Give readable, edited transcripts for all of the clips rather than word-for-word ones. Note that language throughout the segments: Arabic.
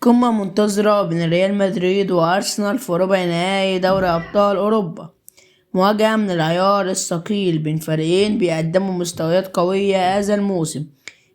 قمة منتظرة بين ريال مدريد وأرسنال في ربع نهائي دوري أبطال أوروبا. مواجهة من العيار الثقيل بين فريقين بيقدموا مستويات قوية هذا الموسم.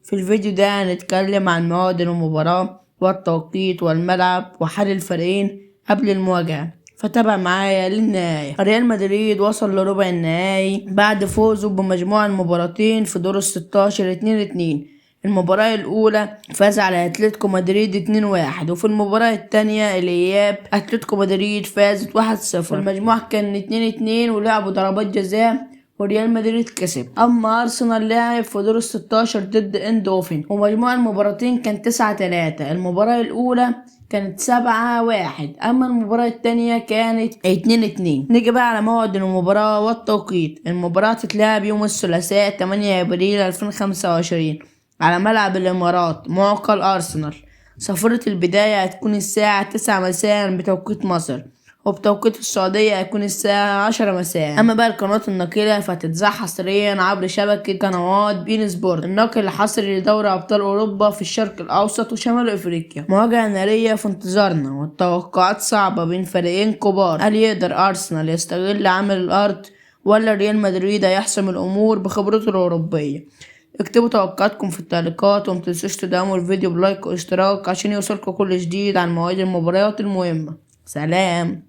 في الفيديو ده هنتكلم عن موعد المباراة والتوقيت والملعب وحل الفريقين قبل المواجهة، فتابع معايا للنهاية. ريال مدريد وصل لربع النهائي بعد فوزه بمجموع المباراتين في دور الستاشر 2-2. المباراة الأولى فاز على أتلتيكو مدريد 2-1، وفي المباراة التانية الإياب أتلتيكو مدريد فازت 1-0. المجموع كان 2-2 ولعبوا ضربات جزاء وريال مدريد كسب. أما أرسنال لعب في دور الستاشر ضد إندوفين ومجموع المباراتين كان 9-3. المباراة الأولى كانت 7-1، أما المباراة التانية كانت 2-2. نيجي بقى على موعد المباراة والتوقيت. المباراة تتلعب يوم الثلاثاء 8 أبريل 2025 على ملعب الإمارات معقل أرسنال. صفارة البداية هتكون الساعة 9 مساء بتوقيت مصر، وبتوقيت السعودية هتكون الساعة 10 مساء. أما بقى القنوات الناقلة فتتذاع حصريا عبر شبكة قنوات بين سبورت، الناقل الحصري لدوري أبطال أوروبا في الشرق الأوسط وشمال أفريقيا. مواجهة نارية في انتظارنا والتوقعات صعبة بين فريقين كبار. هل يقدر أرسنال يستغل عامل الأرض ولا ريال مدريد هيحسم الأمور بخبرته الأوروبية؟ اكتبوا توقعاتكم في التعليقات، ومتنسوش تدعموا الفيديو بلايك واشتراك عشان يوصلكوا كل جديد عن مواعيد المباريات المهمة. سلام.